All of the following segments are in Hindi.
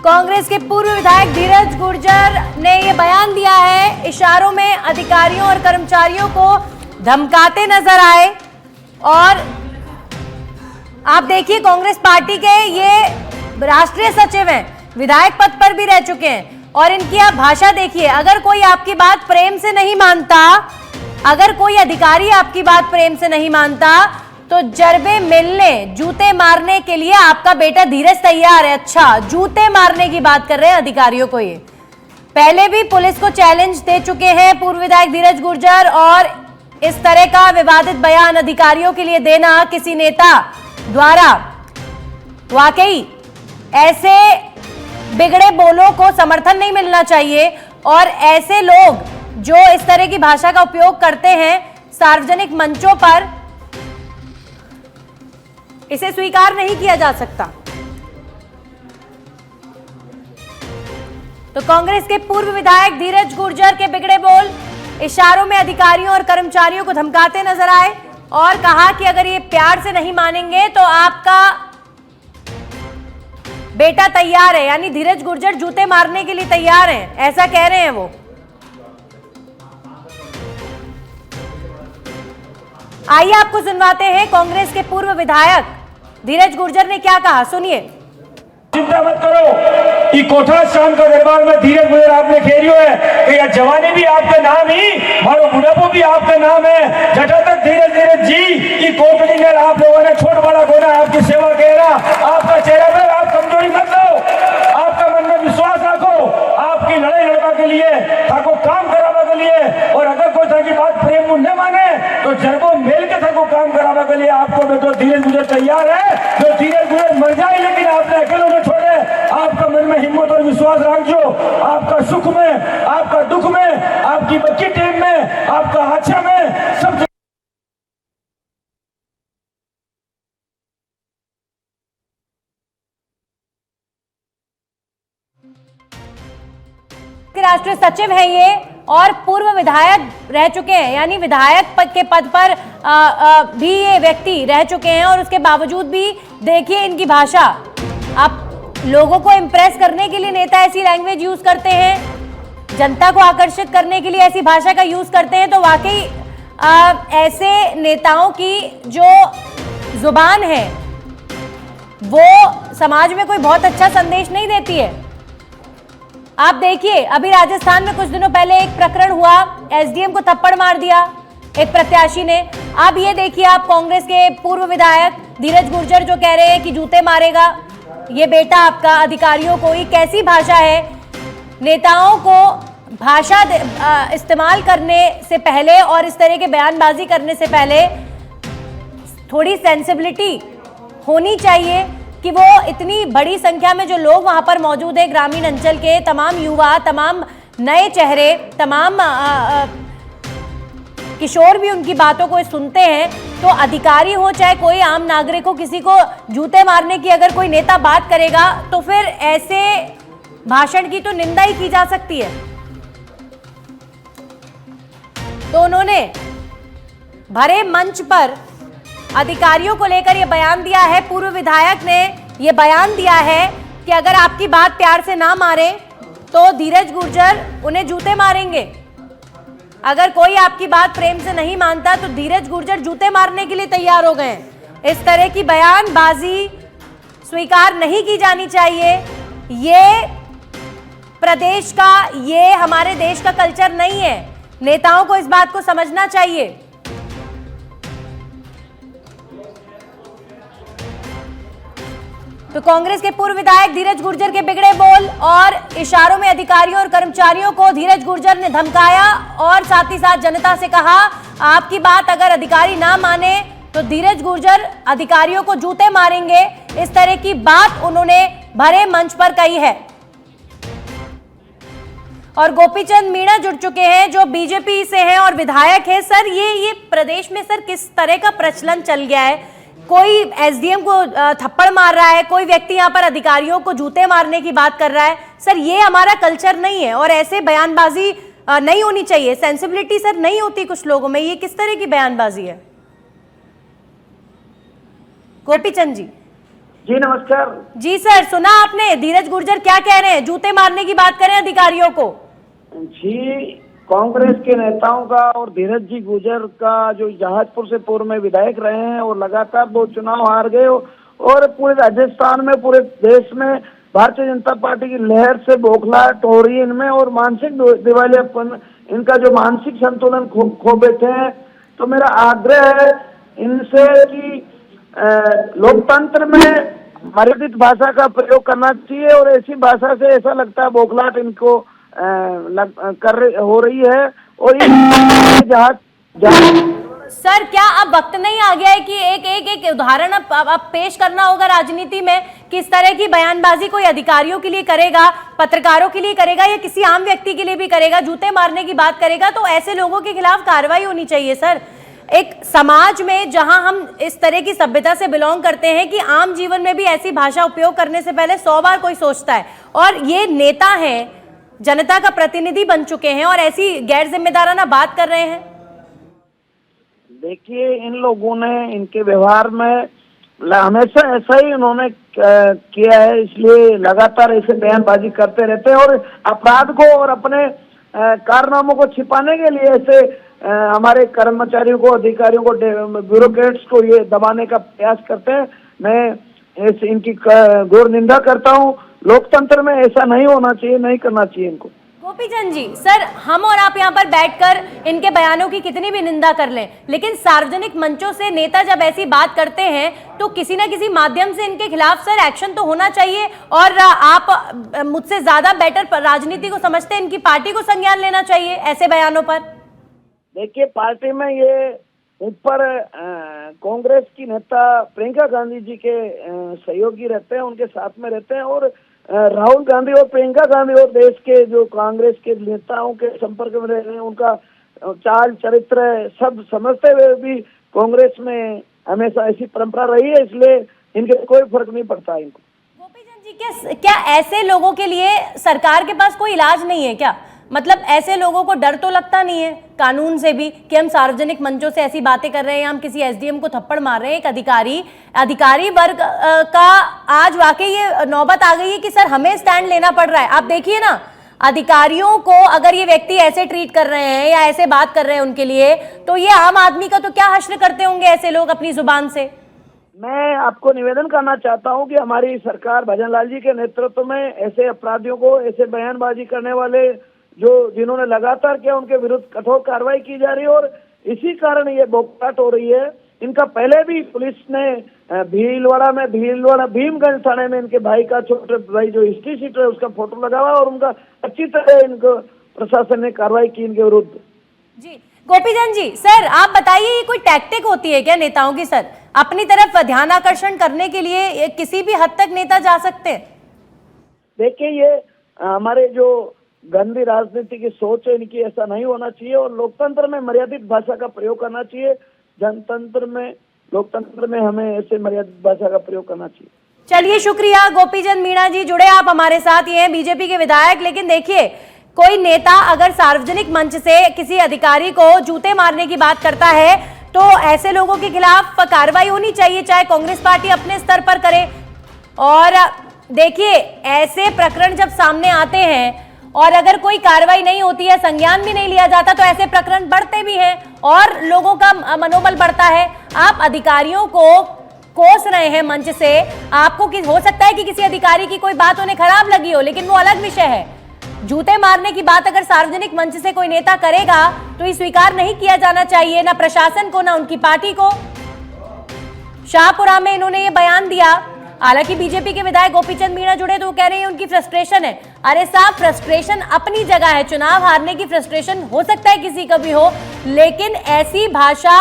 कांग्रेस के पूर्व विधायक धीरज गुर्जर ने ये बयान दिया है, इशारों में अधिकारियों और कर्मचारियों को धमकाते नजर आए। और आप देखिए, कांग्रेस पार्टी के ये राष्ट्रीय सचिव हैं, विधायक पद पर भी रह चुके हैं, और इनकी आप भाषा देखिए। अगर कोई आपकी बात प्रेम से नहीं मानता, अगर कोई अधिकारी आपकी बात प्रेम से नहीं मानता, तो जरबे मिलने, जूते मारने के लिए आपका बेटा धीरज तैयार है। अच्छा, जूते मारने की बात कर रहे हैं अधिकारियों को। ये पहले भी पुलिस को चैलेंज दे चुके हैं पूर्व विधायक धीरज गुर्जर, और इस तरह का विवादित बयान अधिकारियों के लिए देना किसी नेता द्वारा वाकई ऐसे बिगड़े बोलों को समर्थन नहीं मिलना चाहिए। और ऐसे लोग जो इस तरह की भाषा का उपयोग करते हैं सार्वजनिक मंचों पर, इसे स्वीकार नहीं किया जा सकता। तो कांग्रेस के पूर्व विधायक धीरज गुर्जर के बिगड़े बोल इशारों में अधिकारियों और कर्मचारियों को धमकाते नजर आए, और कहा कि अगर ये प्यार से नहीं मानेंगे तो आपका बेटा तैयार है, यानी धीरज गुर्जर जूते मारने के लिए तैयार हैं, ऐसा कह रहे हैं वो। आइए आपको सुनवाते हैं कांग्रेस के पूर्व विधायक धीरज गुर्जर ने क्या कहा, सुनिए। चिंता मत करो, ये कोठा शाम का दरबार में धीरज गुर्जर आपने खेरियो है, या जवानी भी आपका नाम ही और बुढ़ापो भी आपका नाम है। जटा तक धीरज धीरज जी ये कोटड़ी ने आप लोगों ने छोट बड़ा गोना आपकी सेवा कह रहा, आपका चेहरा पर आप कमजोरी मत लो, आपका मन में विश्वास रखो, आपकी लड़ाई लड़का के लिए थाको काम करावा के लिए, और अगर कोई थाकी बात प्रेम न माने तो जरबो मेल के थाको काम करावा के लिए आपको बेटो धीरज गुर्जर तैयार है। जो धीरज गुर्जर मर जाए लेकिन आपने अकेले न छोड़े, आपका मन में हिम्मत और विश्वास रखो, आपका सुख में, आपका दुख में, आपकी बच्ची टीम में, आपका हादसा में, सब राष्ट्रीय सचिव है ये, और पूर्व विधायक रह चुके हैं, यानी विधायक के पद पर भी ये व्यक्ति रह चुके हैं, और उसके बावजूद भी देखिए इनकी भाषा। आप लोगों को इम्प्रेस करने के लिए नेता ऐसी लैंग्वेज यूज करते हैं, जनता को आकर्षित करने के लिए ऐसी भाषा का यूज करते हैं, तो वाकई ऐसे नेताओं की जो जुबान है वो समाज में कोई बहुत अच्छा संदेश नहीं देती है। आप देखिए, अभी राजस्थान में कुछ दिनों पहले एक प्रकरण हुआ, एसडीएम को थप्पड़ मार दिया एक प्रत्याशी ने। अब ये देखिए आप कांग्रेस के पूर्व विधायक धीरज गुर्जर जो कह रहे हैं कि जूते मारेगा ये बेटा आपका अधिकारियों को। ये कैसी भाषा है? नेताओं को भाषा इस्तेमाल करने से पहले और इस तरह के बयानबाजी करने से पहले थोड़ी सेंसिबिलिटी होनी चाहिए कि वो इतनी बड़ी संख्या में जो लोग वहां पर मौजूद है, ग्रामीण अंचल के तमाम युवा, तमाम नए चेहरे, तमाम किशोर भी उनकी बातों को सुनते हैं, तो अधिकारी हो चाहे कोई आम नागरिक हो, किसी को जूते मारने की अगर कोई नेता बात करेगा तो फिर ऐसे भाषण की तो निंदा ही की जा सकती है। तो उन्होंने भरे मंच पर अधिकारियों को लेकर यह बयान दिया है। पूर्व विधायक ने यह बयान दिया है कि अगर आपकी बात प्यार से ना मारे तो धीरज गुर्जर उन्हें जूते मारेंगे। अगर कोई आपकी बात प्रेम से नहीं मानता तो धीरज गुर्जर जूते मारने के लिए तैयार हो गए। इस तरह की बयानबाजी स्वीकार नहीं की जानी चाहिए। ये प्रदेश का, ये हमारे देश का कल्चर नहीं है। नेताओं को इस बात को समझना चाहिए। तो कांग्रेस के पूर्व विधायक धीरज गुर्जर के बिगड़े बोल और इशारों में अधिकारियों और कर्मचारियों को धीरज गुर्जर ने धमकाया, और साथ ही साथ जनता से कहा आपकी बात अगर अधिकारी ना माने तो धीरज गुर्जर अधिकारियों को जूते मारेंगे। इस तरह की बात उन्होंने भरे मंच पर कही है। और गोपीचंद मीणा जुड़ चुके हैं जो बीजेपी से हैं और विधायक हैं। सर, ये प्रदेश में सर किस तरह का प्रचलन चल गया है? कोई एसडीएम को थप्पड़ मार रहा है, कोई व्यक्ति यहाँ पर अधिकारियों को जूते मारने की बात कर रहा है। सर, ये हमारा कल्चर नहीं है और ऐसे बयानबाजी नहीं होनी चाहिए। सेंसिबिलिटी सर नहीं होती कुछ लोगों में। ये किस तरह की बयानबाजी है? गोपीचंद जी। जी नमस्कार। जी सर, सुना आपने धीरज गुर्जर क्या कह रहे हैं, जूते मारने की बात करें अधिकारियों को। जी, कांग्रेस के नेताओं का और धीरज जी गुर्जर का जो जहाजपुर से पूर्व में विधायक रहे हैं और लगातार 2 चुनाव हार गए और पूरे राजस्थान में, पूरे देश में भारतीय जनता पार्टी की लहर से बौखलाहट हो रही है इनमें और मानसिक दिवालियापन, इनका जो मानसिक संतुलन खो बैठे हैं। तो मेरा आग्रह है इनसे कि लोकतंत्र में मर्यादित भाषा का प्रयोग करना चाहिए और ऐसी भाषा से ऐसा लगता है बौखलाहट इनको हो रही है और जहाँ सर क्या अब वक्त नहीं आ गया है कि एक उदाहरण अब पेश करना होगा राजनीति में, किस तरह की बयानबाजी कोई अधिकारियों के लिए करेगा, पत्रकारों के लिए करेगा या किसी आम व्यक्ति के लिए भी करेगा, जूते मारने की बात करेगा, तो ऐसे लोगों के खिलाफ कार्रवाई होनी चाहिए सर। एक समाज में जहां हम इस तरह की सभ्यता से बिलोंग करते हैं कि आम जीवन में भी ऐसी भाषा उपयोग करने से पहले 100 बार कोई सोचता है, और ये नेता हैं, जनता का प्रतिनिधि बन चुके हैं और ऐसी गैर जिम्मेदाराना बात कर रहे हैं। देखिए, इन लोगों ने इनके व्यवहार में हमेशा ऐसा ही उन्होंने किया है, इसलिए लगातार ऐसे बयानबाजी करते रहते हैं और अपराध को और अपने कारनामों को छिपाने के लिए ऐसे हमारे कर्मचारियों को, अधिकारियों को, ब्यूरोक्रेट्स को ये दबाने का प्रयास करते हैं। मैं इनकी घोर निंदा करता हूँ। लोकतंत्र में ऐसा नहीं होना चाहिए, नहीं करना चाहिए इनको। गोपीचंद जी, सर हम और आप यहाँ पर बैठकर इनके बयानों की कितनी भी निंदा कर लें, लेकिन सार्वजनिक मंचों से नेता जब ऐसी बात करते हैं तो किसी न किसी माध्यम से इनके खिलाफ सर एक्शन तो होना चाहिए। और आप मुझसे ज्यादा बेटर राजनीति को समझते हैं, इनकी पार्टी को संज्ञान लेना चाहिए ऐसे बयानों पर। देखिए, पार्टी में ये ऊपर कांग्रेस की नेता प्रियंका गांधी जी के सहयोगी रहते हैं, उनके साथ में रहते हैं और राहुल गांधी और प्रियंका गांधी और देश के जो कांग्रेस के नेताओं के संपर्क में रहे हैं, उनका चाल चरित्र सब समझते हुए भी कांग्रेस में हमेशा ऐसी परंपरा रही है, इसलिए इनके कोई फर्क नहीं पड़ता इनको। गोपीचंद जी, क्या ऐसे लोगों के लिए सरकार के पास कोई इलाज नहीं है क्या? मतलब ऐसे लोगों को डर तो लगता नहीं है कानून से भी कि हम सार्वजनिक मंचों से ऐसी बातें कर रहे हैं, हम किसी एसडीएम को थप्पड़ मार रहे हैं, एक अधिकारी वर्ग का आज वाकई ये नौबत आ गई है कि सर हमें स्टैंड लेना पड़ रहा है। आप देखिए ना, अधिकारियों को अगर ये व्यक्ति ऐसे ट्रीट कर रहे हैं या ऐसे बात कर रहे हैं उनके लिए, तो ये आम आदमी का तो क्या हश्र करते होंगे ऐसे लोग अपनी जुबान से। मैं आपको निवेदन करना चाहता हूं कि हमारी सरकार भजन लाल जी के नेतृत्व में ऐसे अपराधियों को, ऐसे बयानबाजी करने वाले जिन्होंने लगातार किया, उनके विरुद्ध कठोर कार्रवाई की जा रही है और इसी कारण ये बौखलाहट हो रही है। इनका पहले भी पुलिस ने भीलवाड़ा भीमगंज थाने में इनके भाई का, छोटे भाई जो हिस्ट्री शीटर है उसका फोटो लगा हुआ और उनका अच्छी तरह इनको प्रशासन ने कार्रवाई की इनके विरुद्ध। जी गोपीचंद जी, सर आप बताइए, ये कोई टैक्टिक होती है क्या नेताओं की सर, अपनी तरफ ध्यान आकर्षण करने के लिए किसी भी हद तक नेता जा सकते हैं? देखिए, ये हमारे जो गंदी राजनीति की सोच है इनकी, ऐसा नहीं होना चाहिए और लोकतंत्र में मर्यादित भाषा का प्रयोग करना चाहिए। जनतंत्र में, लोकतंत्र में हमें ऐसे मर्यादित भाषा का प्रयोग करना चाहिए। चलिए, शुक्रिया गोपीचंद मीणा जी, जुड़े आप हमारे साथ। ये हैं बीजेपी के विधायक। लेकिन देखिए, कोई नेता अगर सार्वजनिक मंच से किसी अधिकारी को जूते मारने की बात करता है तो ऐसे लोगों के खिलाफ कार्रवाई होनी चाहिए, चाहे कांग्रेस पार्टी अपने स्तर पर करे। और देखिए, ऐसे प्रकरण जब सामने आते हैं और अगर कोई कार्रवाई नहीं होती है, संज्ञान भी नहीं लिया जाता, तो ऐसे प्रकरण बढ़ते भी हैं और लोगों का मनोबल बढ़ता है। आप अधिकारियों को कोस रहे हैं मंच से, आपको हो सकता है कि किसी अधिकारी की कोई बात उन्हें खराब लगी हो, लेकिन वो अलग विषय है। जूते मारने की बात अगर सार्वजनिक मंच से कोई नेता करेगा तो ये स्वीकार नहीं किया जाना चाहिए, ना प्रशासन को ना उनकी पार्टी को। शाहपुरा में इन्होंने ये बयान दिया। हालांकि बीजेपी के विधायक गोपीचंद मीणा जुड़े तो वो कह रहे हैं उनकी फ्रस्ट्रेशन है। अरे साहब, फ्रस्ट्रेशन अपनी जगह है, चुनाव हारने की फ्रस्ट्रेशन हो सकता है किसी का भी हो, लेकिन ऐसी भाषा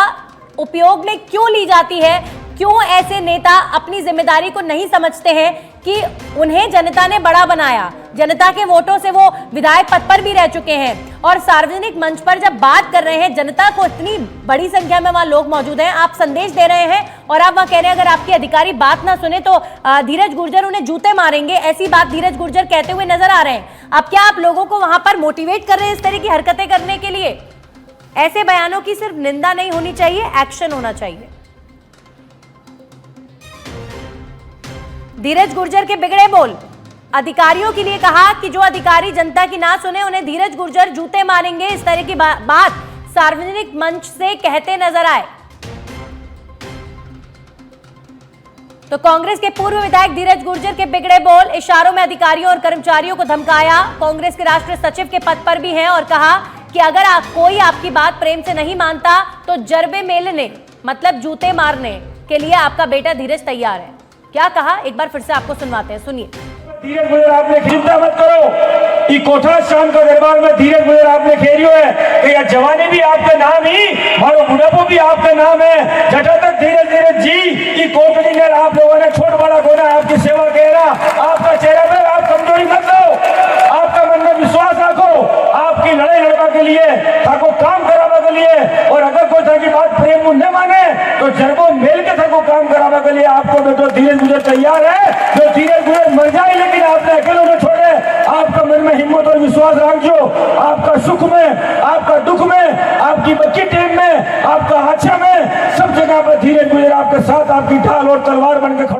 उपयोग में क्यों ली जाती है? क्यों ऐसे नेता अपनी जिम्मेदारी को नहीं समझते हैं कि उन्हें जनता ने बड़ा बनाया, जनता के वोटों से वो विधायक पद पर भी रह चुके हैं और सार्वजनिक मंच पर जब बात कर रहे हैं, जनता को इतनी बड़ी संख्या में वहां लोग मौजूद हैं, आप संदेश दे रहे हैं और आप वहां कह रहे हैं अगर आपके अधिकारी बात ना सुने तो धीरज गुर्जर उन्हें जूते मारेंगे। ऐसी बात धीरज गुर्जर कहते हुए नजर आ रहे हैं। अब क्या आप लोगों को वहां पर मोटिवेट कर रहे हैं इस तरह की हरकतें करने के लिए? ऐसे बयानों की सिर्फ निंदा नहीं होनी चाहिए, एक्शन होना चाहिए। धीरज गुर्जर के बिगड़े बोल, अधिकारियों के लिए कहा कि जो अधिकारी जनता की ना सुने उन्हें धीरज गुर्जर जूते मारेंगे, इस तरह की बात सार्वजनिक मंच से कहते नजर आए। तो कांग्रेस के पूर्व विधायक धीरज गुर्जर के बिगड़े बोल, इशारों में अधिकारियों और कर्मचारियों को धमकाया। कांग्रेस के राष्ट्रीय सचिव के पद पर भी हैं और कहा कि अगर कोई आपकी बात प्रेम से नहीं मानता तो जरबे मेलने मतलब जूते मारने के लिए आपका बेटा धीरज तैयार है। क्या कहा, एक बार फिर से आपको सुनवाते हैं, सुनिए। धीरज गुर्जर आपने चिंता मत करो, ये कोठा शाम का दरबार में धीरज गुर्जर आपने खेरियो है कि यह जवानी भी आपका नाम ही और बुढ़ापो भी आपका नाम है। जटा तक धीरज जी ये कोटड़ी ने आप लोगों ने छोट बड़ा गोना आपकी सेवा कह रहा, आपका चेहरा पे आप कमजोरी मत लो, आपका मन में विश्वास रखो, आपकी लड़ाई लड़का के लिए ताको काम करावा के लिए, और अगर कोई तरह की बात प्रेम न माने तो जरबो मेल के ताको काम करावा के लिए आपको बेटो धीरज गुर्जर तैयार है। जो धीरज गुर्जर मर जाए लेकिन आपने अकेले न छोड़े, आपका मन में हिम्मत और विश्वास रखो, आपका सुख में, आपका दुख में, आपकी बच्ची टेम में, आपका अच्छा में, सब जगह पर धीरज गुर्जर आपके साथ आपकी ढाल और तलवार